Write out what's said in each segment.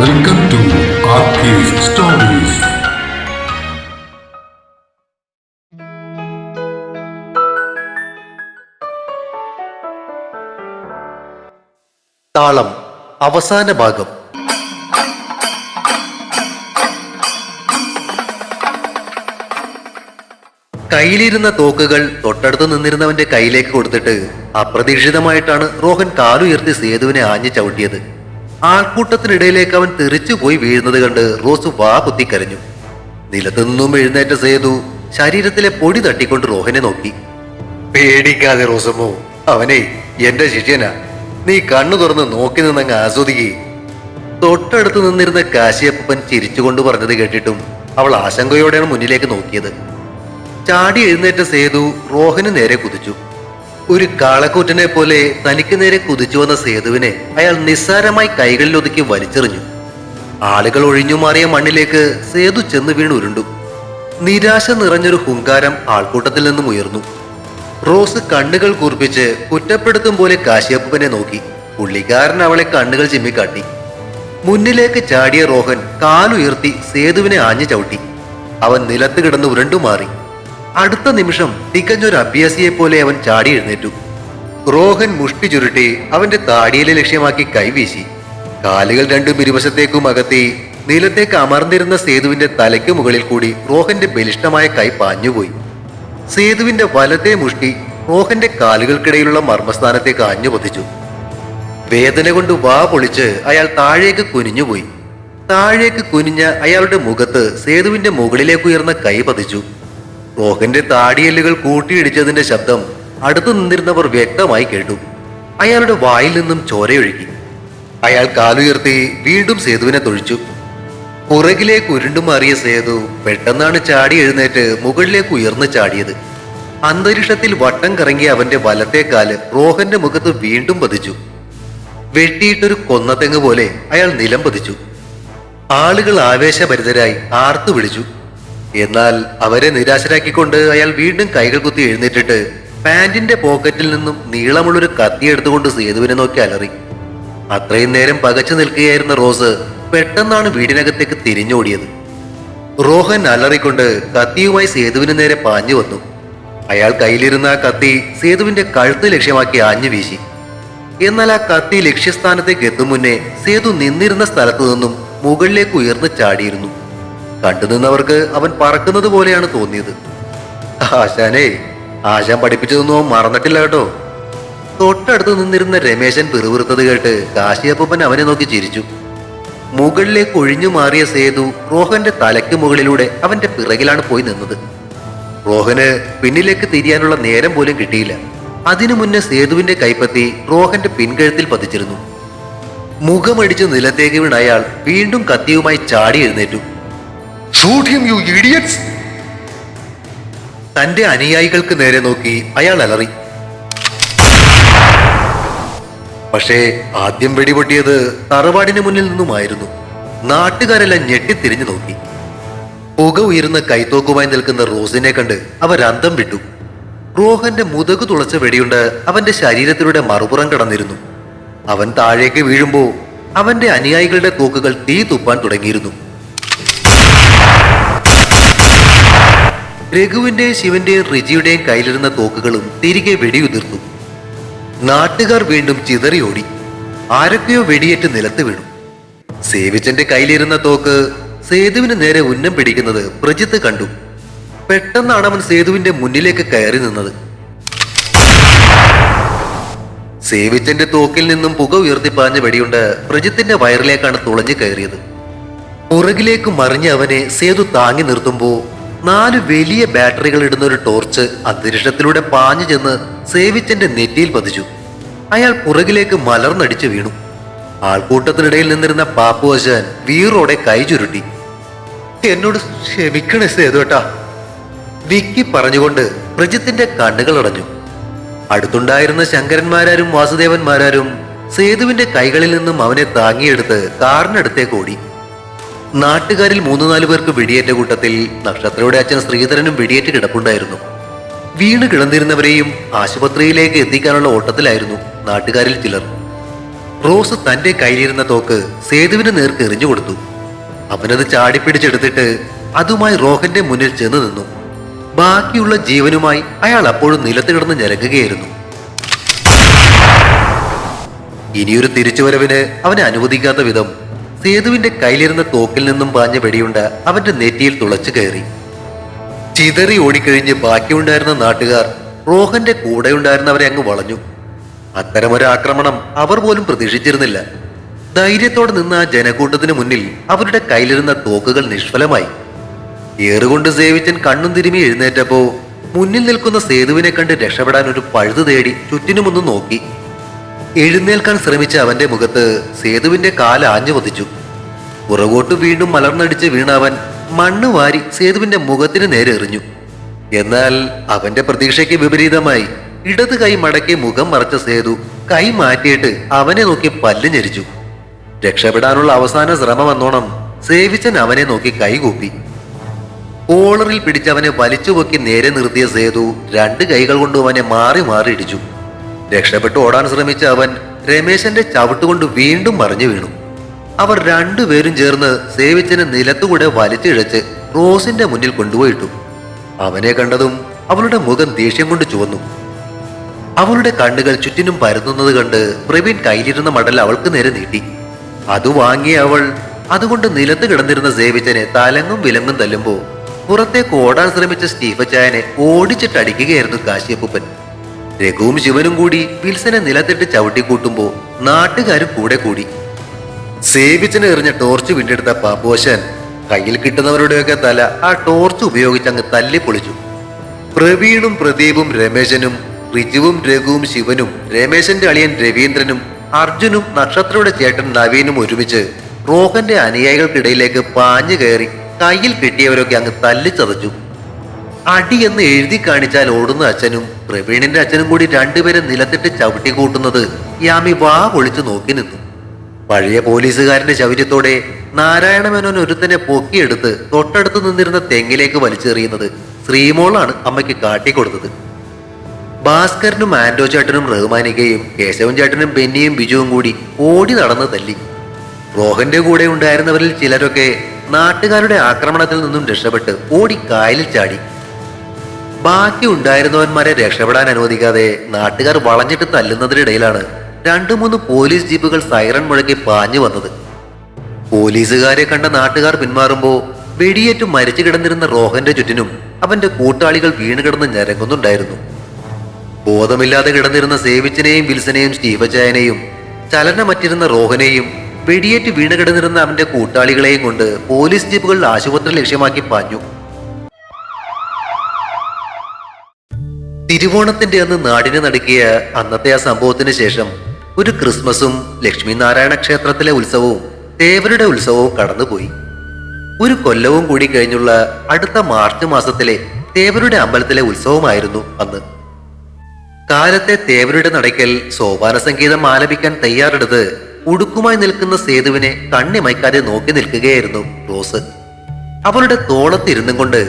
Welcome to RK's Stories. താളം അവസാന ഭാഗം. കയ്യിലിരുന്ന തോക്കുകൾ തൊട്ടടുത്ത് നിന്നിരുന്നവന്റെ കയ്യിലേക്ക് കൊടുത്തിട്ട് അപ്രതീക്ഷിതമായിട്ടാണ് റോഹൻ കാലുയർത്തി സേതുവിനെ ആഞ്ഞു ചവിട്ടിയത്. ആൾക്കൂട്ടത്തിനിടയിലേക്ക് അവൻ തെറിച്ചുപോയി വീഴുന്നത് കണ്ട് റോസ് വാ കുത്തിക്കരഞ്ഞു. നിലത്തു നിന്നും എഴുന്നേറ്റ സേതു ശരീരത്തിലെ പൊടി തട്ടിക്കൊണ്ട് റോഹനെ നോക്കി. പേടിക്കാതെ റോസമ്മോ, അവനെ എന്റെ ശിഷ്യനാ, നീ കണ്ണു തുറന്ന് നോക്കി നിന്നങ്ങ് ആസ്വദിക്കേ. തൊട്ടടുത്ത് നിന്നിരുന്ന കാശിയപ്പൻ ചിരിച്ചുകൊണ്ട് പറഞ്ഞത് കേട്ടിട്ടും അവൾ ആശങ്കയോടെയാണ് മുന്നിലേക്ക് നോക്കിയത്. ചാടി എഴുന്നേറ്റ സേതു റോഹന് നേരെ കുതിച്ചു. ഒരു കാളക്കൂറ്റനെ പോലെ തനിക്ക് നേരെ കുതിച്ചു വന്ന സേതുവിനെ അയാൾ നിസ്സാരമായി കൈകളിൽ ഒതുക്കി വലിച്ചെറിഞ്ഞു. ആളുകൾ ഒഴിഞ്ഞു മാറിയ മണ്ണിലേക്ക് സേതു ചെന്ന് വീണ് ഉരുണ്ടു. നിരാശ നിറഞ്ഞൊരു ഹുങ്കാരം ആൾക്കൂട്ടത്തിൽ നിന്നും ഉയർന്നു. റോസ് കണ്ണുകൾ കൂർപ്പിച്ച് കുറ്റപ്പെടുത്തും പോലെ കാശിയപ്പനെ നോക്കി. പുള്ളിക്കാരൻ അവളെ കണ്ണുകൾ ചിമ്മിക്കാട്ടി. മുന്നിലേക്ക് ചാടിയ റോഹൻ കാലുയർത്തി സേതുവിനെ ആഞ്ഞു ചവിട്ടി. അവൻ നിലത്ത് കിടന്ന് ഉരുണ്ടുമാറി. അടുത്ത നിമിഷം തികഞ്ഞൊരു അഭ്യാസിയെ പോലെ അവൻ ചാടി എഴുന്നേറ്റു. റോഹൻ മുഷ്ടി ചുരുട്ടി അവന്റെ താടിയിലെ ലക്ഷ്യമാക്കി കൈവീശി. കാലുകൾ രണ്ടും ഇരുവശത്തേക്കും അകത്തി നിലത്തേക്ക് അമർന്നിരുന്ന സേതുവിന്റെ തലയ്ക്ക് മുകളിൽ കൂടി റോഹന്റെ ബലിഷ്ഠമായ കൈ പാഞ്ഞുപോയി. സേതുവിന്റെ വലത്തെ മുഷ്ടി റോഹന്റെ കാലുകൾക്കിടയിലുള്ള മർമ്മസ്ഥാനത്തേക്ക് ആഞ്ഞു പതിച്ചു. വേദന കൊണ്ട് വാ പൊളിച്ച് അയാൾ താഴേക്ക് കുനിഞ്ഞുപോയി. താഴേക്ക് കുനിഞ്ഞ അയാളുടെ മുഖത്ത് സേതുവിന്റെ മുകളിലേക്ക് ഉയർന്ന കൈ പതിച്ചു. റോഹന്റെ താടിയെല്ലുകൾ കൂട്ടിയിടിച്ചതിന്റെ ശബ്ദം അടുത്തു നിന്നിരുന്നവർ വ്യക്തമായി കേട്ടു. അയാളുടെ വായിൽ നിന്നും ചോരയൊഴുകി. അയാൾ കാലുയർത്തി വീണ്ടും സേതുവിനെ തൊഴിച്ചു. പുറകിലേക്ക് ഉരുണ്ടുമാറിയ സേതു പെട്ടെന്നാണ് ചാടി എഴുന്നേറ്റ് മുകളിലേക്ക് ഉയർന്നു ചാടിയത്. അന്തരീക്ഷത്തിൽ വട്ടം കറങ്ങിയ അവന്റെ വലത്തെ കാല് റോഹന്റെ മുഖത്ത് വീണ്ടും പതിച്ചു. വെട്ടിയിട്ടൊരു കൊന്നതെങ്ങ് പോലെ അയാൾ നിലം പതിച്ചു. ആളുകൾ ആവേശഭരിതരായി ആർത്തു വിളിച്ചു. എന്നാൽ അവരെ നിരാശരാക്കിക്കൊണ്ട് അയാൾ വീണ്ടും കൈകൾ കുത്തി എഴുന്നേറ്റിട്ട് പാന്റിന്റെ പോക്കറ്റിൽ നിന്നും നീളമുള്ളൊരു കത്തി എടുത്തുകൊണ്ട് സേതുവിനെ നോക്കി അലറി. അത്രയും നേരം പകച്ചു നിൽക്കുകയായിരുന്ന റോസ് പെട്ടെന്നാണ് വീടിനകത്തേക്ക് തിരിഞ്ഞോടിയത്. റോഹൻ അലറിക്കൊണ്ട് കത്തിയുമായി സേതുവിന് നേരെ പാഞ്ഞു വന്നു. അയാൾ കയ്യിലിരുന്ന ആ കത്തി സേതുവിന്റെ കഴുത്ത് ലക്ഷ്യമാക്കി ആഞ്ഞു വീശി. എന്നാൽ ആ കത്തി ലക്ഷ്യസ്ഥാനത്തേക്ക് എത്തും മുന്നേ സേതു നിന്നിരുന്ന സ്ഥലത്തു നിന്നും മുകളിലേക്ക് ഉയർന്നു ചാടിയിരുന്നു. കണ്ടുനിന്നവർക്ക് അവൻ പറക്കുന്നത് പോലെയാണ് തോന്നിയത്. ആശാനെ, ആശാൻ പഠിപ്പിച്ചതൊന്നും അവൻ മറന്നിട്ടില്ല കേട്ടോ. തൊട്ടടുത്ത് നിന്നിരുന്ന രമേശൻ പിറുപിറുത്തത് കേട്ട് കാശിയപ്പൻ അവനെ നോക്കി ചിരിച്ചു. മുകളിലേക്ക് ഒഴിഞ്ഞു മാറിയ സേതു റോഹന്റെ തലയ്ക്ക് മുകളിലൂടെ അവന്റെ പിറകിലാണ് പോയി നിന്നത്. റോഹന് പിന്നിലേക്ക് തിരിയാനുള്ള നേരം പോലും കിട്ടിയില്ല. അതിനു മുന്നേ സേതുവിന്റെ കൈപ്പത്തി റോഹന്റെ പിൻകഴുത്തിൽ പതിച്ചിരുന്നു. മുഖമടിച്ച് നിലത്തേക്ക് വീണ അയാൾ വീണ്ടും കത്തിയുമായി ചാടി എഴുന്നേറ്റു. Shoot him, you idiots! തന്റെ അനുയായികൾക്ക് നേരെ നോക്കി അയാൾ അലറി. പക്ഷേ ആദ്യം വെടിപൊട്ടിയത് തറവാടിന് മുന്നിൽ നിന്നുമായിരുന്നു. നാട്ടുകാരെല്ലാം ഞെട്ടിത്തിരിഞ്ഞു നോക്കി. പുക ഉയരുന്ന കൈത്തോക്കുമായി നിൽക്കുന്ന റോസിനെ കണ്ട് അവർ അന്തം വിട്ടു. റോഹന്റെ മുതകു തുളച്ച വെടിയുണ്ട് അവന്റെ ശരീരത്തിലൂടെ മറുപുറം കടന്നിരുന്നു. അവൻ താഴേക്ക് വീഴുമ്പോ അവന്റെ അനുയായികളുടെ തോക്കുകൾ തീ തുപ്പാൻ തുടങ്ങിയിരുന്നു. രഘുവിന്റെയും ശിവന്റെയും റിജിയുടെയും കയ്യിലിരുന്ന തോക്കുകളും തിരികെ വെടിയുതിർത്തു. നാട്ടുകാർ വീണ്ടും ചിതറിയോടി. ആരൊക്കെയോ വെടിയേറ്റ് നിലത്ത് വീണു. സേവിച്ചന്റെ കയ്യിലിരുന്ന തോക്ക് സേതുവിന് നേരെ ഉന്നം പിടിക്കുന്നത് പ്രജിത്ത് കണ്ടു. പെട്ടെന്നാണ് അവൻ സേതുവിന്റെ മുന്നിലേക്ക് കയറി നിന്നത്. സേവിച്ചന്റെ തോക്കിൽ നിന്നും പുക ഉയർത്തിപ്പാഞ്ഞ വെടിയുണ്ട് പ്രജിത്തിന്റെ വയറിലേക്കാണ് തുളഞ്ഞു കയറിയത്. പുറകിലേക്ക് മറിഞ്ഞ അവനെ സേതു താങ്ങി നിർത്തുമ്പോ 4 വലിയ ബാറ്ററികൾ ഇടുന്ന ഒരു ടോർച്ച് അന്തരീക്ഷത്തിലൂടെ പാഞ്ഞു ചെന്ന് സേവിച്ചന്റെ നെറ്റിയിൽ പതിച്ചു. അയാൾ പുറകിലേക്ക് മലർന്നടിച്ചു വീണു. ആൾക്കൂട്ടത്തിനിടയിൽ നിന്നിരുന്ന പാപ്പുവശാൻ വീറോടെ കൈ ചുരുട്ടി. എന്നോട് ക്ഷമിക്കണേ സേതുവേട്ടാ, വിക്കി പറഞ്ഞുകൊണ്ട് പ്രജിത്തിന്റെ കണ്ണുകൾ അടഞ്ഞു. അടുത്തുണ്ടായിരുന്ന ശങ്കരന്മാരാരും വാസുദേവന്മാരാരും സേതുവിന്റെ കൈകളിൽ നിന്നും അവനെ താങ്ങിയെടുത്ത് കാറിനടുത്തേക്ക് ഓടി. നാട്ടുകാരിൽ 3-4 പേർക്ക് വെടിയേറ്റ കൂട്ടത്തിൽ നക്ഷത്രയുടെ അച്ഛൻ ശ്രീധരനും വെടിയേറ്റ് കിടപ്പുണ്ടായിരുന്നു. വീണ് കിടന്നിരുന്നവരെയും ആശുപത്രിയിലേക്ക് എത്തിക്കാനുള്ള ഓട്ടത്തിലായിരുന്നു നാട്ടുകാരിൽ ചിലർ. റോസ് തന്റെ കയ്യിലിരുന്ന തോക്ക് സേതുവിന് നേർക്ക് എറിഞ്ഞു കൊടുത്തു. അവനത് ചാടിപ്പിടിച്ചെടുത്തിട്ട് അതുമായി റോഹന്റെ മുന്നിൽ ചെന്ന് നിന്നു. ബാക്കിയുള്ള ജീവനുമായി അയാൾ അപ്പോഴും നിലത്ത് കിടന്ന് ഞരങ്ങുകയായിരുന്നു. ഇനിയൊരു തിരിച്ചുവരവിന് അവനെ അനുവദിക്കാത്ത വിധം സേതുവിന്റെ കയ്യിലിരുന്ന തോക്കിൽ നിന്നും പാഞ്ഞ വെടിയുണ്ട അവന്റെ നെറ്റിയിൽ തുളച്ചു കയറി. ചിതറി ഓടിക്കഴിഞ്ഞ് ബാക്കിയുണ്ടായിരുന്ന നാട്ടുകാർ റോഹന്റെ കൂടെയുണ്ടായിരുന്നവരെ അങ്ങ് വളഞ്ഞു. അത്തരമൊരു ആക്രമണം അവർ പോലും പ്രതീക്ഷിച്ചിരുന്നില്ല. ധൈര്യത്തോടെ നിന്ന ആ ജനക്കൂട്ടത്തിന് മുന്നിൽ അവരുടെ കയ്യിലിരുന്ന തോക്കുകൾ നിഷ്ഫലമായി. ഏറുകൊണ്ട് സേവിച്ചൻ കണ്ണും തിരുമി എഴുന്നേറ്റപ്പോ മുന്നിൽ നിൽക്കുന്ന സേതുവിനെ കണ്ട് രക്ഷപ്പെടാൻ ഒരു പഴുതു തേടി ചുറ്റിനുമൊന്ന് നോക്കി. എഴുന്നേൽക്കാൻ ശ്രമിച്ച അവന്റെ മുഖത്ത് സേതുവിന്റെ കാല് ആഞ്ഞു പതിച്ചു. പുറകോട്ട് വീണ്ടും മലർന്നടിച്ച് വീണ അവൻ മണ്ണ് വാരി സേതുവിന്റെ മുഖത്തിന് നേരെ എറിഞ്ഞു. എന്നാൽ അവന്റെ പ്രതീക്ഷയ്ക്ക് വിപരീതമായി ഇടത് കൈ മടക്കി മുഖം മറച്ച സേതു കൈ മാറ്റിയിട്ട് അവനെ നോക്കി പല്ല് ഞെരിച്ചു. രക്ഷപ്പെടാനുള്ള അവസാന ശ്രമം വന്നോണം സേവിച്ചൻ അവനെ നോക്കി കൈകൂപ്പി. കോളറിൽ പിടിച്ചവനെ വലിച്ചുപൊക്കി നേരെ നിർത്തിയ സേതു രണ്ട് കൈകൾ കൊണ്ട് അവനെ മാറി മാറി ഇടിച്ചു. രക്ഷപ്പെട്ടു ഓടാൻ ശ്രമിച്ച അവൻ രമേശന്റെ ചവിട്ടുകൊണ്ട് വീണ്ടും മറിഞ്ഞു വീണു. അവർ രണ്ടുപേരും ചേർന്ന് സേവിച്ചനെ നിലത്തുകൂടെ വലിച്ചിഴച്ച് റോസിന്റെ മുന്നിൽ കൊണ്ടുപോയിട്ടു. അവനെ കണ്ടതും അവളുടെ മുഖം ദേഷ്യം കൊണ്ട് ചുവന്നു. അവളുടെ കണ്ണുകൾ ചുറ്റിനും പരന്നുന്നത് കണ്ട് പ്രവീൺ കയ്യിലിരുന്ന മടൽ അവൾക്ക് നേരെ നീട്ടി. അത് വാങ്ങിയ അവൾ അതുകൊണ്ട് നിലത്ത് കിടന്നിരുന്ന സേവിച്ചനെ തലങ്ങും വിലങ്ങും തല്ലുമ്പോ പുറത്തേക്ക് ഓടാൻ ശ്രമിച്ച സ്റ്റീഫച്ചായനെ ഓടിച്ചിട്ടടിക്കുകയായിരുന്നു കാശിയപ്പൂപ്പൻ. രഘുവും ശിവനും കൂടി വിൽസനെ നിലത്തിട്ട് ചവിട്ടിക്കൂട്ടുമ്പോ നാട്ടുകാരും കൂടെ കൂടി. സേവിച്ചനെ എറിഞ്ഞ ടോർച്ച് വീണ്ടെടുത്ത പാപ്പോശൻ കയ്യിൽ കിട്ടുന്നവരുടെയൊക്കെ തല ആ ടോർച്ച് ഉപയോഗിച്ച് അങ്ങ് തല്ലിപ്പൊളിച്ചു. പ്രവീണും പ്രദീപും രമേശനും റിജുവും രഘുവും ശിവനും രമേശന്റെ അളിയൻ രവീന്ദ്രനും അർജുനും നക്ഷത്രയുടെ ചേട്ടൻ നവീനും ഒരുമിച്ച് റോഹന്റെ അനുയായികൾക്കിടയിലേക്ക് പാഞ്ഞു കയറി കയ്യിൽ കിട്ടിയവരൊക്കെ അങ്ങ് തല്ലിച്ചതച്ചു. അടി എന്ന് എഴുതി കാണിച്ചാൽ ഓടുന്ന അച്ഛനും പ്രവീണിന്റെ അച്ഛനും കൂടി രണ്ടുപേരെ നിലത്തിട്ട് ചവിട്ടി കൂട്ടുന്നത് യാമി വാ പൊളിച്ചു നോക്കി നിന്നു. പഴയ പോലീസുകാരന്റെ ശൗര്യത്തോടെ നാരായണമേനോൻ ഒരുത്തനെ പൊക്കിയെടുത്ത് തൊട്ടടുത്ത് നിന്നിരുന്ന തെങ്ങിലേക്ക് വലിച്ചെറിയുന്നത് ശ്രീമോളാണ് അമ്മയ്ക്ക് കാട്ടിക്കൊടുത്തത്. ഭാസ്കരനും ആൻഡോ ചേട്ടനും റഹ്മാനികയും കേശവൻ ചേട്ടനും ബെന്നിയും ബിജുവും കൂടി ഓടി നടന്ന് തല്ലി. റോഹന്റെ കൂടെ ഉണ്ടായിരുന്നവരിൽ ചിലരൊക്കെ നാട്ടുകാരുടെ ആക്രമണത്തിൽ നിന്നും രക്ഷപ്പെട്ട് ഓടി കായലിൽ ചാടി. ബാക്കി ഉണ്ടായിരുന്നവന്മാരെ രക്ഷപ്പെടാൻ അനുവദിക്കാതെ നാട്ടുകാർ വളഞ്ഞിട്ട് തല്ലുന്നതിനിടയിലാണ് 2-3 പോലീസ് ജീപ്പുകൾ സൈറൺ മുഴക്കി പാഞ്ഞു വന്നത്. പോലീസുകാരെ കണ്ട നാട്ടുകാർ പിന്മാറുമ്പോ വെടിയേറ്റു മരിച്ചു കിടന്നിരുന്ന റോഹന്റെ ചുറ്റിനും അവന്റെ കൂട്ടാളികൾ വീണ് കിടന്ന് ഞരങ്ങുന്നുണ്ടായിരുന്നു. ബോധമില്ലാതെ കിടന്നിരുന്ന സേവിച്ചനെയും വിൽസനെയും സ്റ്റീഫച്ചായനെയും ചലനമറ്റിരുന്ന റോഹനെയും വെടിയേറ്റ് വീണ് കിടന്നിരുന്ന അവന്റെ കൂട്ടാളികളെയും കൊണ്ട് പോലീസ് ജീപ്പുകൾ ആശുപത്രി ലക്ഷ്യമാക്കി പാഞ്ഞു. തിരുവോണത്തിന്റെ അന്ന് നാടിനെ നടുക്കിയ അന്നത്തെ ആ സംഭവത്തിന് ശേഷം ഒരു ക്രിസ്മസും ലക്ഷ്മി നാരായണ ക്ഷേത്രത്തിലെ ഉത്സവവും തേവരുടെ ഉത്സവവും കടന്നുപോയി. ഒരു കൊല്ലവും കൂടി കഴിഞ്ഞുള്ള അടുത്ത മാർച്ച് മാസത്തിലെ തേവരുടെ അമ്പലത്തിലെ ഉത്സവമായിരുന്നു അന്ന്. കാലത്തെ തേവരുടെ നടയ്ക്കൽ സോപാന സംഗീതം ആലപിക്കാൻ തയ്യാറെടുത്ത് ഉടുക്കുമായി നിൽക്കുന്ന സേതുവിനെ കണ്ണിമയ്ക്കാതെ നോക്കി നിൽക്കുകയായിരുന്നു റോസ്. അവളുടെ തോളത്തിരുന്നും കൊണ്ട്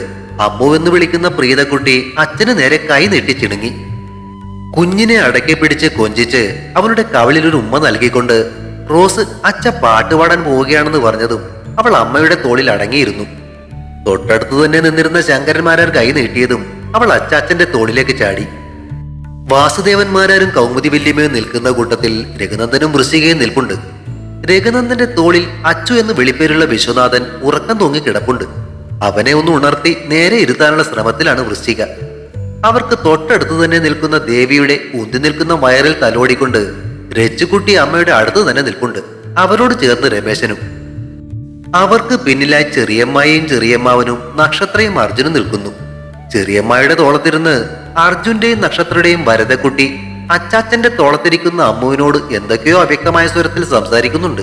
അമ്മു എന്ന് വിളിക്കുന്ന പ്രീതക്കുട്ടി അച്ഛന് നേരെ കൈ നീട്ടി ചിണുങ്ങി. കുഞ്ഞിനെ അടക്കി പിടിച്ച് കൊഞ്ചിച്ച് അവളുടെ കവിളിലൊരു ഉമ്മ നൽകിക്കൊണ്ട് റോസ് അച്ഛ പാട്ടുപാടാൻ പോവുകയാണെന്ന് പറഞ്ഞതും അവൾ അമ്മയുടെ തോളിൽ അടങ്ങിയിരുന്നു. തൊട്ടടുത്തു തന്നെ നിന്നിരുന്ന ശങ്കരന്മാരാർ കൈ നീട്ടിയതും അവൾ അച്ചാച്ചന്റെ തോളിലേക്ക് ചാടി. വാസുദേവന്മാരും കൗമുദി വല്യമ്മയും നിൽക്കുന്ന കൂട്ടത്തിൽ രഘുനന്ദനും വൃശ്ചികയും നിൽപ്പുണ്ട്. രഘുനന്ദന്റെ തോളിൽ അച്ചു എന്ന് വിളിപ്പേരുള്ള വിശ്വനാഥൻ ഉറക്കം തൂങ്ങി കിടപ്പുണ്ട്. അവനെ ഒന്ന് ഉണർത്തി നേരെ ഇരുത്താനുള്ള ശ്രമത്തിലാണ് വൃശ്ചിക. അവർക്ക് തൊട്ടടുത്ത് തന്നെ നിൽക്കുന്ന ദേവിയുടെ ഉന്തി നിൽക്കുന്ന വയറിൽ തലോടിക്കൊണ്ട് രച്ചുകുട്ടി അമ്മയുടെ അടുത്ത് തന്നെ നിൽപ്പുണ്ട്. അവരോട് ചേർന്ന് രമേശനും. അവർക്ക് പിന്നിലായി ചെറിയമ്മായും ചെറിയമ്മാവനും നക്ഷത്രയും അർജുനും നിൽക്കുന്നു. ചെറിയമ്മായുടെ തോളത്തിരുന്ന് അർജുന്റെയും നക്ഷത്രയുടെയും ഭരതക്കുട്ടി അച്ചാച്ചന്റെ തോളത്തിരിക്കുന്ന അമ്മുവിനോട് എന്തൊക്കെയോ അവ്യക്തമായ സ്വരത്തിൽ സംസാരിക്കുന്നുണ്ട്.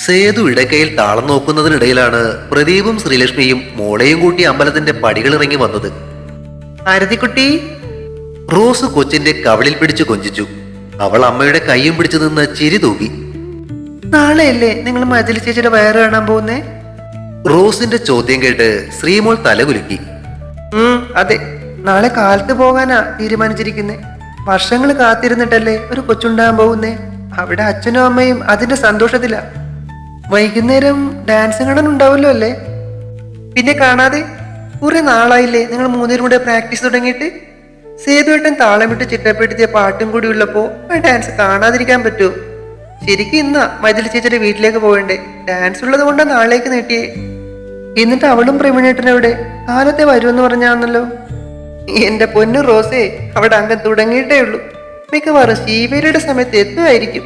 സേതു ഇടക്കയിൽ താളം നോക്കുന്നതിനിടയിലാണ് പ്രദീപും ശ്രീലക്ഷ്മിയും മോളെയും കൂട്ടി അമ്പലത്തിന്റെ പടികൾ ഇറങ്ങി വന്നത്. ആരതിക്കുട്ടി, റോസ് കൊച്ചിന്റെ കവിളിൽ പിടിച്ചു കൊഞ്ചിച്ചു. അവൾ അമ്മയുടെ കൈയും പിടിച്ചു നിന്ന് ചിരി തൂകി. നാളെയല്ലേ നിങ്ങൾ മജലി ചേച്ചിയുടെ വയറ് കാണാൻ പോകുന്നേ? റോസിന്റെ ചോദ്യം കേട്ട് ശ്രീമോൾ തലകുലുക്കി. അതെ, നാളെ കാലത്ത് പോകാനാ തീരുമാനിച്ചിരിക്കുന്നേ. വർഷങ്ങൾ കാത്തിരുന്നിട്ടല്ലേ ഒരു കൊച്ചുണ്ടാകാൻ പോകുന്നേ. അവിടെ അച്ഛനും അമ്മയും അതിന്റെ സന്തോഷത്തിലാ. വൈകുന്നേരം ഡാൻസ് കാണാൻ ഉണ്ടാവല്ലോ അല്ലേ? പിന്നെ കാണാതെ കുറെ നാളായില്ലേ നിങ്ങൾ മൂന്നുപേരും കൂടെ പ്രാക്ടീസ് തുടങ്ങിയിട്ട്. സേതുവേട്ടൻ താളമിട്ട് ചിട്ടപ്പെടുത്തിയ പാട്ടും കൂടി ഉള്ളപ്പോ ആ ഡാൻസ് കാണാതിരിക്കാൻ പറ്റുമോ? ശരിക്കും ഇന്നാ മൈഥിലി ചേച്ചിയുടെ വീട്ടിലേക്ക് പോകണ്ടേ. ഡാൻസ് ഉള്ളത് കൊണ്ടാ നാളേക്ക് നീട്ടിയേ. എന്നിട്ട് അവളും പ്രവീണേട്ടനവിടെ കാലത്തെ വരുമെന്ന് പറഞ്ഞാണല്ലോ. എന്റെ പൊന്നു റോസേ, അവിടെ അംഗം തുടങ്ങിയിട്ടേ ഉള്ളൂ. മിക്കവാറും ശീവേലിയുടെ സമയത്ത് എത്തുമായിരിക്കും.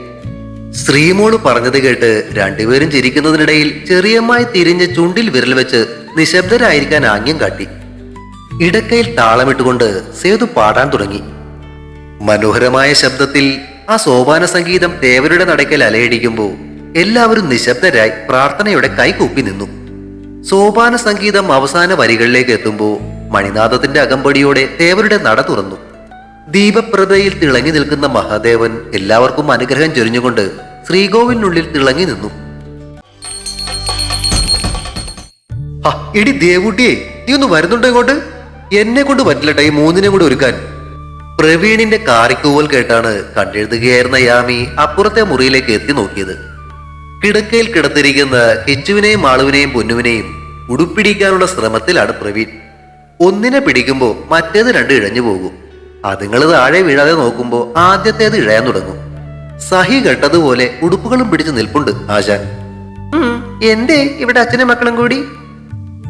ശ്രീമോള് പറഞ്ഞത് കേട്ട് രണ്ടുപേരും ചിരിക്കുന്നതിനിടയിൽ ചെറിയമ്മായി തിരിഞ്ഞ് ചുണ്ടിൽ വിരൽ വെച്ച് നിശബ്ദരായിരിക്കാൻ ആംഗ്യം കാട്ടി. ഇടക്കയിൽ താളമിട്ടുകൊണ്ട് സേതു പാടാൻ തുടങ്ങി. മനോഹരമായ ശബ്ദത്തിൽ ആ സോപാന സംഗീതം തേവരുടെ നടക്കൽ അലയടിക്കുമ്പോൾ എല്ലാവരും നിശബ്ദരായി പ്രാർത്ഥനയോടെ കൈകൂപ്പി നിന്നു. സോപാന സംഗീതം അവസാന വരികളിലേക്ക് എത്തുമ്പോൾ മണിനാഥത്തിന്റെ അകമ്പടിയോടെ തേവരുടെ നട തുറന്നു. ദീപപ്രഭയിൽ തിളങ്ങി നിൽക്കുന്ന മഹാദേവൻ എല്ലാവർക്കും അനുഗ്രഹം ചൊരിഞ്ഞുകൊണ്ട് ശ്രീകോവിലിനുള്ളിൽ തിളങ്ങി നിന്നു. ഇടി ദേവൂട്ടിയെ, നീ ഒന്ന് വരുന്നുണ്ടോ ഇങ്ങോട്ട്? എന്നെ കൊണ്ട് പറ്റില്ലട്ടെ ഈ മൂന്നിനെ കൂടെ ഒരുക്കാൻ. പ്രവീണിന്റെ കാറിക്കൂവൽ കേട്ടാണ് കണ്ടെഴുതുകയായിരുന്ന യാമി അപ്പുറത്തെ മുറിയിലേക്ക് എത്തി നോക്കിയത്. കിടക്കയിൽ കിടത്തിരിക്കുന്ന കിച്ചുവിനെയും മാളുവിനെയും പൊന്നുവിനെയും ഉടുപ്പിടിക്കാനുള്ള ശ്രമത്തിലാണ് പ്രവീൺ. ഒന്നിനെ പിടിക്കുമ്പോ മറ്റേത് രണ്ട് ഇഴഞ്ഞു പോകും. അതുങ്ങൾ താഴെ വീഴാതെ നോക്കുമ്പോ ആദ്യത്തേത് ഇഴയാൻ തുടങ്ങും. സഹി കെട്ടതുപോലെ ഉടുപ്പുകളും പിടിച്ചു നിൽപ്പുണ്ട് ആശാൻ. എന്തേ ഇവിടെ അച്ഛനും മക്കളും കൂടി?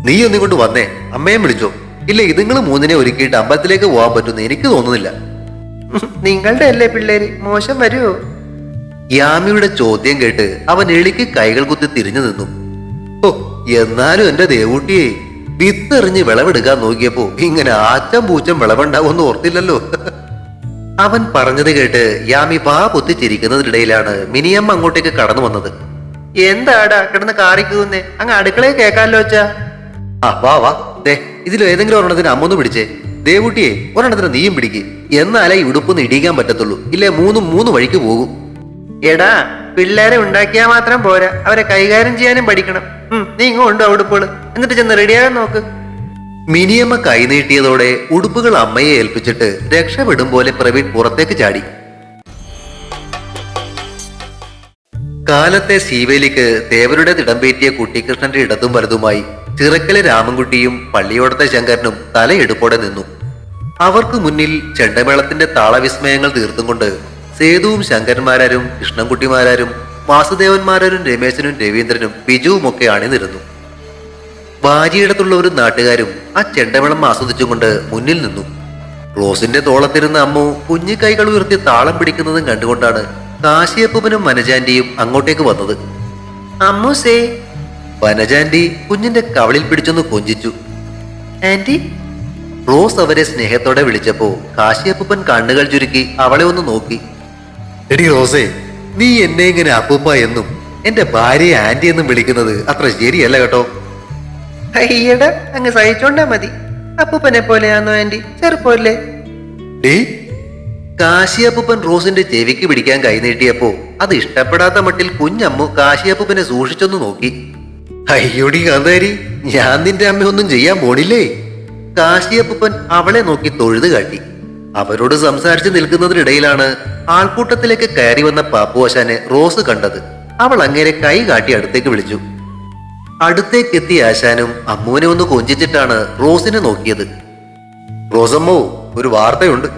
നീ ഒന്നിങ്ങോട്ട് വന്നേ, അമ്മയെ വിളിച്ചോ. ഇല്ല, ഇതുങ്ങൾ മൂന്നിനെ ഒരുക്കിയിട്ട് അമ്പലത്തിലേക്ക് പോകാൻ പറ്റുമെന്ന് എനിക്ക് തോന്നുന്നില്ല. നിങ്ങളുടെ അല്ലേ പിള്ളേര്, മോശം വരുമോ? യാമിയുടെ ചോദ്യം കേട്ട് അവൻ എളിക്ക് കൈകൾ കുത്തി തിരിഞ്ഞു നിന്നു. ഓ, എന്നാലും എന്റെ ദേവൂട്ടിയെ, വിത്തെറിഞ്ഞ് വിളവെടുക്കാൻ നോക്കിയപ്പോ ഇങ്ങനെ ആച്ചം പൂച്ചം വിളവുണ്ടാവുമെന്ന് ഓർത്തില്ലല്ലോ. അവൻ പറഞ്ഞത് കേട്ട് യാമി പാ പൊത്തി ചിരിക്കുന്നതിനിടയിലാണ് മിനിയമ്മ അങ്ങോട്ടേക്ക് കടന്നു വന്നത്. എന്താടാ കിടന്ന് കാറിക്കുന്നേ? അങ്ങ് അടുക്കളയെ കേക്കാല്ലോ അച്ഛാ. വാ വാ, ദേ ഇതിൽ ഏതെങ്കിലും ഒരെണ്ണത്തിന് അമ്മൊന്ന് പിടിച്ചേ. ദേവൂട്ടിയെ, ഒരെണ്ണത്തിന് നീയും പിടിക്ക്. എന്നാലേ ഈ ഉടുപ്പൊന്ന് ഇടിക്കാൻ പറ്റത്തുള്ളൂ. ഇല്ലേ മൂന്ന് വഴിക്ക് പോകും. എടാ, പിള്ളേരെ ഉണ്ടാക്കിയാൽ മാത്രം പോരാ, അവരെ കൈകാര്യം ചെയ്യാനും പഠിക്കണം. നീ ഇങ്ങോട്ടോ ഉടുപ്പുകൾ, എന്നിട്ട് ചെന്ന് റെഡിയാകാൻ നോക്ക്. മിനിയമ്മ കൈനീട്ടിയതോടെ ഉടുപ്പുകൾ അമ്മയെ ഏൽപ്പിച്ചിട്ട് രക്ഷപ്പെടും പോലെ പ്രവീൺ പുറത്തേക്ക് ചാടി. കാലത്തെ ശീവേലിക്ക് തേവരുടെ തിടമ്പേറ്റിയ കുട്ടിക്കൃഷ്ണന്റെ ഇടതും വലതുമായി ചിറക്കലെ രാമൻകുട്ടിയും പള്ളിയോടത്തെ ശങ്കരനും തലയെടുപ്പോടെ നിന്നു. അവർക്ക് മുന്നിൽ ചെണ്ടമേളത്തിന്റെ താളവിസ്മയങ്ങൾ തീർത്തും കൊണ്ട് സേതുവും ശങ്കരന്മാരും കൃഷ്ണൻകുട്ടിമാരും വാസുദേവന്മാരും രമേശനും രവീന്ദ്രനും ബിജുവും ഒക്കെ അണിനിരുന്നു. ഭാര്യയിടത്തുള്ള ഒരു നാട്ടുകാരും ആ ചെണ്ടമേളം ആസ്വദിച്ചുകൊണ്ട് മുന്നിൽ നിന്നു. റോസിന്റെ തോളത്തിരുന്ന അമ്മു കുഞ്ഞു കൈകൾ ഉയർത്തി താളം പിടിക്കുന്നതും കണ്ടുകൊണ്ടാണ് കാശിയപ്പനും വനജാന്റിയും അങ്ങോട്ടേക്ക് വന്നത്. അമ്മൂസേ. വനജാന്റി കുഞ്ഞിന്റെ കവളിൽ പിടിച്ചൊന്ന് കൊഞ്ചിച്ചു. ആന്റി. റോസ് അവരെ സ്നേഹത്തോടെ വിളിച്ചപ്പോ കാശിയപ്പൻ കണ്ണുകൾ ചുരുക്കി അവളെ ഒന്ന് നോക്കി. എടി റോസേ, നീ എന്നെ ഇങ്ങനെ അപ്പൂപ്പ എന്നും എന്റെ ഭാര്യയെ ആന്റി എന്നും വിളിക്കുന്നത് അത്ര ശരിയല്ല കേട്ടോ. അയ്യട, അങ്ങ് സഹിച്ചോണ്ടാ മതി. അപ്പൂപ്പനെ പോലെയാണോ ആന്റി? ചെറുപ്പല്ലേ? കാശിയപ്പൻ റോസിന്റെ ചെവിക്ക് പിടിക്കാൻ കൈനീട്ടിയപ്പോ അത് ഇഷ്ടപ്പെടാത്ത മട്ടിൽ കുഞ്ഞമ്മു കാശിയപ്പനെ സൂക്ഷിച്ചൊന്ന് നോക്കി. അയ്യോടി കാന്താരി, ഞാൻ നിന്റെ അമ്മയൊന്നും ചെയ്യാൻ പോണില്ലേ? കാശിയപ്പൻ അവളെ നോക്കി തൊഴുത് കാട്ടി. അവരോട് സംസാരിച്ച് നിൽക്കുന്നതിനിടയിലാണ് ആൾക്കൂട്ടത്തിലേക്ക് കയറി വന്ന പാപ്പുവാശാനെ റോസ് കണ്ടത്. അവൾ അങ്ങേരെ കൈ കാട്ടി അടുത്തേക്ക് വിളിച്ചു. അടുത്തേക്കെത്തിയ ആശാനും അമ്മുവിനെ ഒന്ന് കൊഞ്ചിച്ചിട്ടാണ് റോസിനെ നോക്കിയത്. റോസമ്മോ, ഒരു വാർത്തയുണ്ട്.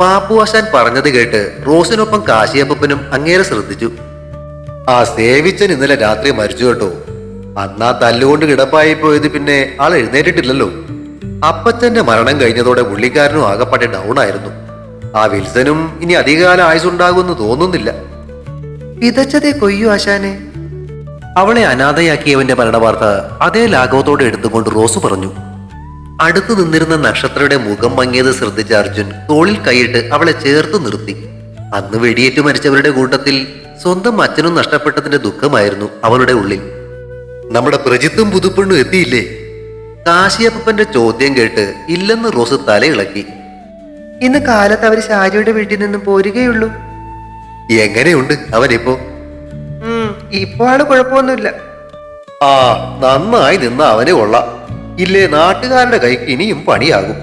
പാപ്പുവാശാൻ പറഞ്ഞത് കേട്ട് റോസിനൊപ്പം കാശിയപ്പനും അങ്ങേരെ ശ്രദ്ധിച്ചു. ആ സേവിച്ചൻ ഇന്നലെ രാത്രി മരിച്ചു കേട്ടോ. അന്നാ തല്ലുകൊണ്ട് കിടപ്പായി പോയത് പിന്നെ ആൾ എഴുന്നേറ്റിട്ടില്ലല്ലോ. അപ്പച്ചന്റെ മരണം കഴിഞ്ഞതോടെ പുള്ളിക്കാരനും ആകപ്പാടെ ഡൗൺ ആയിരുന്നു. ആ വിൽസനും ഇനി അധികകാലം ആയുസുണ്ടാകുമെന്ന് തോന്നുന്നില്ല. വിതച്ചതേ കൊയ്യു ആശാനെ. അവളെ അനാഥയാക്കിയവന്റെ മരണവാർത്ത അതേ ലാഘവത്തോടെ എടുത്തുകൊണ്ട് റോസ് പറഞ്ഞു. അടുത്തു നിന്നിരുന്ന നക്ഷത്രയുടെ മുഖം മങ്ങിയത് ശ്രദ്ധിച്ച അർജുൻ തോളിൽ കൈയിട്ട് അവളെ ചേർത്ത് നിർത്തി. അന്ന് വെടിയേറ്റു മരിച്ചവരുടെ കൂട്ടത്തിൽ സ്വന്തം അച്ഛനും നഷ്ടപ്പെട്ടതിന്റെ ദുഃഖമായിരുന്നു അവളുടെ ഉള്ളിൽ. നമ്മുടെ പ്രജിത്തും പുതുപ്പെണ്ണും എത്തിയില്ലേ? കാശിയപ്പന്റെ ചോദ്യം കേട്ട് ഇല്ലെന്ന് റോസ് തലയിളക്കി. ഇന്ന് കാലത്ത് അവര് ഷാജിയുടെ വീട്ടിൽ നിന്നും പോരുകയുള്ളൂ. എങ്ങനെയുണ്ട് അവനിപ്പോ? ഇപ്പൊ ആള് കുഴപ്പമൊന്നുമില്ല. ആ, നന്നായി നിന്ന അവനെ കൊള്ളാം. ഇല്ലേ നാട്ടുകാരുടെ കൈക്ക് ഇനിയും പണിയാകും.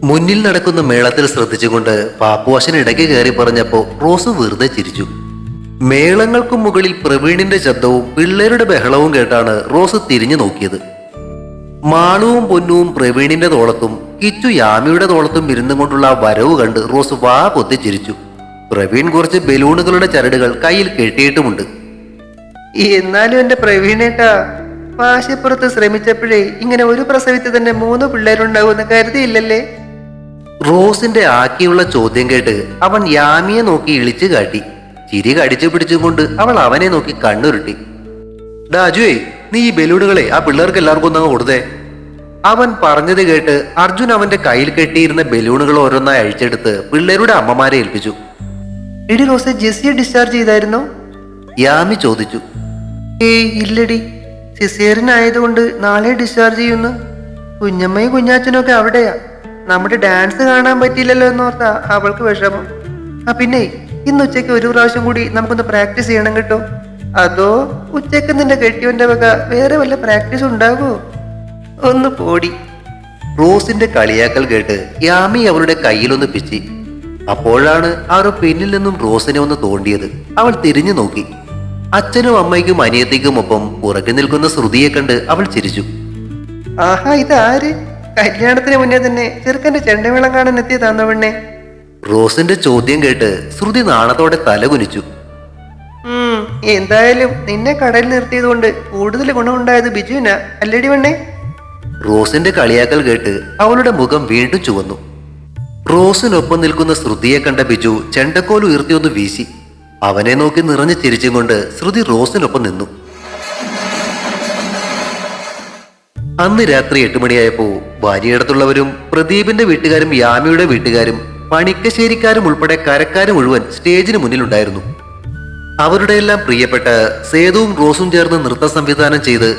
മുന്നിൽ നടക്കുന്ന മേളത്തിൽ ശ്രദ്ധിച്ചുകൊണ്ട് പാപ്പുവാശൻ ഇടയ്ക്ക് കയറി പറഞ്ഞപ്പോ റോസ് വെറുതെ ചിരിച്ചു. മേളങ്ങൾക്കും മുകളിൽ പ്രവീണിന്റെ ശബ്ദവും പിള്ളേരുടെ ബഹളവും കേട്ടാണ് റോസ് തിരിഞ്ഞു നോക്കിയത്. മാളുവും പൊന്നുവും പ്രവീണിന്റെ തോളത്തും കിച്ചു യാമിയുടെ തോളത്തും ഇരുന്നും കൊണ്ടുള്ള ആ വരവ് കണ്ട് റോസ് വാ പൊത്തി ചിരിച്ചു. പ്രവീൺ കുറച്ച് ബലൂണുകളുടെ ചരടുകൾ കയ്യിൽ കെട്ടിയിട്ടുമുണ്ട്. എന്നാലും എന്റെ പ്രവീണേട്ടാ, വാശിപ്പുറത്ത് ശ്രമിച്ചപ്പോഴേ ഇങ്ങനെ ഒരു പ്രസവിത്ത് തന്നെ 3 പിള്ളേരുണ്ടാവുമെന്ന് കരുതിയില്ലല്ലേ? റോസിന്റെ ആക്കിയുള്ള ചോദ്യം കേട്ട് അവൻ യാമിയെ നോക്കി ഇളിച്ചു കാട്ടി. ചിരി കടിച്ചു പിടിച്ചുകൊണ്ട് അവൾ അവനെ നോക്കി കണ്ണുരുട്ടി. ഡാജുവേ, നീ ഈ ബലൂണുകളെ ആ പിള്ളേർക്ക് എല്ലാവർക്കും ഒന്നങ്ങ് കൊടുത്തേ. അവൻ പറഞ്ഞത് കേട്ട് അർജുൻ അവന്റെ കയ്യിൽ കെട്ടിയിരുന്ന ബലൂണുകൾ ഓരോന്നായി അഴിച്ചെടുത്ത് പിള്ളേരുടെ അമ്മമാരെ ഏൽപ്പിച്ചു. എടി റോസെ, ജെസ്സിയെ ഡിസ്ചാർജ് ചെയ്തായിരുന്നോ? യാമി ചോദിച്ചു. ഏയ് ഇല്ലടി, സിസേറിയൻ ആയതുകൊണ്ട് നാളെ ഡിസ്ചാർജ് ചെയ്യുന്നു. കുഞ്ഞമ്മയും കുഞ്ഞാച്ചനൊക്കെ അവിടെയാ. നമ്മുടെ ഡാൻസ് കാണാൻ പറ്റിയില്ലല്ലോ എന്നോർത്താ അവൾക്ക് വിഷമം. പിന്നെ ഇന്ന് ഉച്ചയ്ക്ക് ഒരു പ്രാവശ്യം കൂടി നമുക്കൊന്ന് പ്രാക്ടീസ് ചെയ്യണം കേട്ടോ. അതോ ഉച്ചയ്ക്ക് നിന്റെ കെട്ടിയവന്റെ വക വേറെ വല്ല പ്രാക്ടീസ് ഉണ്ടാകുമോ? ഒന്ന് പോടി. റോസിന്റെ കളിയാക്കൽ കേട്ട് യാമി അവളുടെ കയ്യിലൊന്ന് പിച്ചി. അപ്പോഴാണ് ആരോ പിന്നിൽ നിന്നും റോസിനെ ഒന്ന് തോണ്ടിയത്. അവൾ തിരിഞ്ഞു നോക്കി. അച്ഛനും അമ്മയ്ക്കും അനിയത്തിക്കുമൊപ്പം പുറകെ നിൽക്കുന്ന ശ്രുതിയെ കണ്ട് അവൾ ചിരിച്ചു. ആഹാ, ഇതാര്? കല്യാണത്തിന് മുന്നേ തന്നെ ചെറുക്കന്റെ ചെണ്ടമേളം കാണാൻ എത്തിയതാന്നോ പെണ്ണെ? റോസിന്റെ ചോദ്യം കേട്ട് ശ്രുതി നാണത്തോടെ തലകുനിച്ചു. എന്തായാലും നിന്നെ കടയിൽ നിർത്തിയത് കൊണ്ട് കൂടുതൽ ഗുണമുണ്ടായത് ബിജുവിനാ അല്ലേടി പെണ്ണെ? റോസിന്റെ കളിയാക്കൽ കേട്ട് അവളുടെ മുഖം വീണ്ടും ചുവന്നു. റോസിനൊപ്പം നിൽക്കുന്ന ശ്രുതിയെ കണ്ട ബിജു ചെണ്ടക്കോൽ ഉയർത്തിയൊന്ന് വീശി. അവനെ നോക്കി നിറഞ്ഞു ചിരിച്ചും കൊണ്ട് ശ്രുതി റോസിനൊപ്പം നിന്നു. അന്ന് രാത്രി 8 മണിയായപ്പോ ഭാര്യയിടത്തുള്ളവരും പ്രദീപിന്റെ വീട്ടുകാരും യാമിയുടെ വീട്ടുകാരും പണിക്കശ്ശേരിക്കാരും ഉൾപ്പെടെ കരക്കാരും മുഴുവൻ സ്റ്റേജിന് മുന്നിലുണ്ടായിരുന്നു. അവരുടെ എല്ലാം പ്രിയപ്പെട്ട സേതുവും റോസും ചേർന്ന് നൃത്ത സംവിധാനം ചെയ്ത്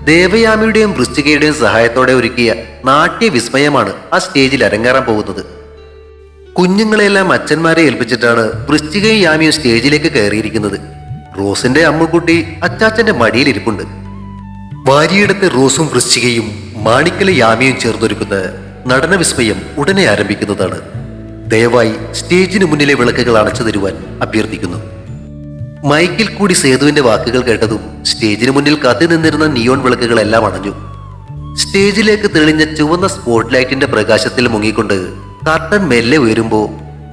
ദേവയാമിയുടെയും വൃശ്ചികയുടെയും സഹായത്തോടെ ഒരുക്കിയ നാട്യവിസ്മയമാണ് ആ സ്റ്റേജിൽ അരങ്ങേറാൻ പോകുന്നത്. കുഞ്ഞുങ്ങളെല്ലാം അച്ഛന്മാരെ ഏൽപ്പിച്ചിട്ടാണ് വൃശ്ചികയും യാമിയും സ്റ്റേജിലേക്ക് കയറിയിരിക്കുന്നത്. റോസിന്റെ അമ്മുക്കുട്ടി അച്ചാച്ചന്റെ മടിയിലിരിപ്പുണ്ട്. ഭാര്യയിടത്തെ റോസും വൃശ്ചികയും മാണിക്കലെ യാമിയും ചേർന്നൊരുക്കുന്ന നടന വിസ്മയം ഉടനെ ആരംഭിക്കുന്നതാണ്. ദയവായി സ്റ്റേജിന് മുന്നിലെ വിളക്കുകൾ അണച്ചു തരുവാൻ അഭ്യർത്ഥിക്കുന്നു. മൈക്കിൽ കൂടി സേതുവിന്റെ വാക്കുകൾ കേട്ടതും സ്റ്റേജിന് മുന്നിൽ കത്തി നിന്നിരുന്ന നിയോൺ വിളക്കുകളെല്ലാം അണഞ്ഞു. സ്റ്റേജിലേക്ക് തെളിഞ്ഞ ചുവന്ന സ്പോട്ട് ലൈറ്റിന്റെ പ്രകാശത്തിൽ മുങ്ങിക്കൊണ്ട് കർട്ടൻ മെല്ലെ ഉയരുമ്പോ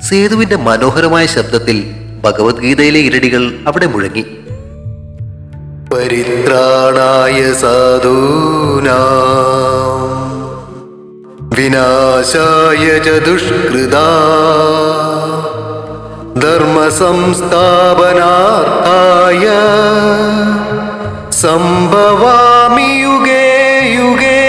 സേതുവിന്റെ മനോഹരമായ ശബ്ദത്തിൽ ഭഗവത്ഗീതയിലെ ഇരടികൾ അവിടെ മുഴങ്ങി. പരിത്രാണായ സാധൂനാം വിനാശായ ച ദുഷ്കൃതാ ധർമ്മ സംസ്ഥാപനാർത്ഥായ സംഭവാമി യുഗേ യുഗേ.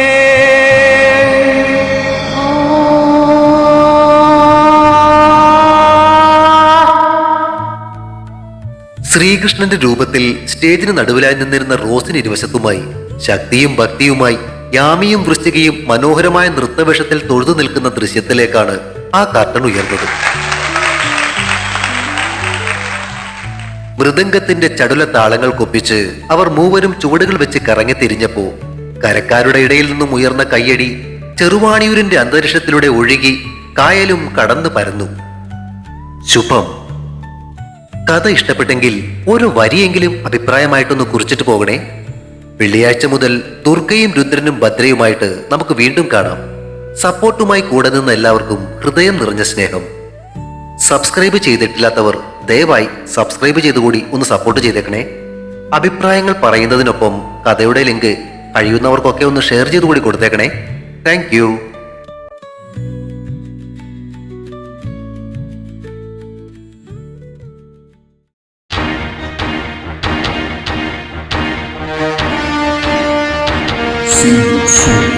ശ്രീകൃഷ്ണന്റെ രൂപത്തിൽ സ്റ്റേജിന് നടുവിലായി നിന്നിരുന്ന റോസിന് ഇരുവശത്തുമായി ശക്തിയും ഭക്തിയുമായി യാമിയും വൃശ്ചികയും മനോഹരമായ നൃത്തവേഷത്തിൽ തൊഴുതു നിൽക്കുന്ന ദൃശ്യത്തിലേക്കാണ് ആ കർട്ടൻ ഉയർന്നത്. മൃദംഗത്തിന്റെ ചടുല താളങ്ങൾക്കൊപ്പിച്ച് അവർ മൂവരും ചുവടുകൾ വെച്ച് കറങ്ങി തിരിഞ്ഞപ്പോ കരക്കാരുടെ ഇടയിൽ നിന്നും ഉയർന്ന കയ്യടി ചെറുവാണിയൂരിന്റെ അന്തരീക്ഷത്തിലൂടെ ഒഴുകി കായലും കടന്നു പരന്നു. ശുഭം. കഥ ഇഷ്ടപ്പെട്ടെങ്കിൽ ഒരു വരിയെങ്കിലും അഭിപ്രായമായിട്ടൊന്ന് കുറിച്ചിട്ട് പോകണേ. വെള്ളിയാഴ്ച മുതൽ ദുർഗയും രുദ്രനും ഭദ്രയുമായിട്ട് നമുക്ക് വീണ്ടും കാണാം. സപ്പോർട്ടുമായി കൂടെ നിന്ന് എല്ലാവർക്കും ഹൃദയം നിറഞ്ഞ സ്നേഹം. സബ്സ്ക്രൈബ് ചെയ്തിട്ടില്ലാത്തവർ ദയവായി സബ്സ്ക്രൈബ് ചെയ്തുകൂടി ഒന്ന് സപ്പോർട്ട് ചെയ്തേക്കണേ. അഭിപ്രായങ്ങൾ പറയുന്നതിനൊപ്പം കഥയുടെ ലിങ്ക് കഴിയുന്നവർക്കൊക്കെ ഒന്ന് ഷെയർ ചെയ്തുകൂടി കൊടുത്തേക്കണേ. Thank you. See you soon.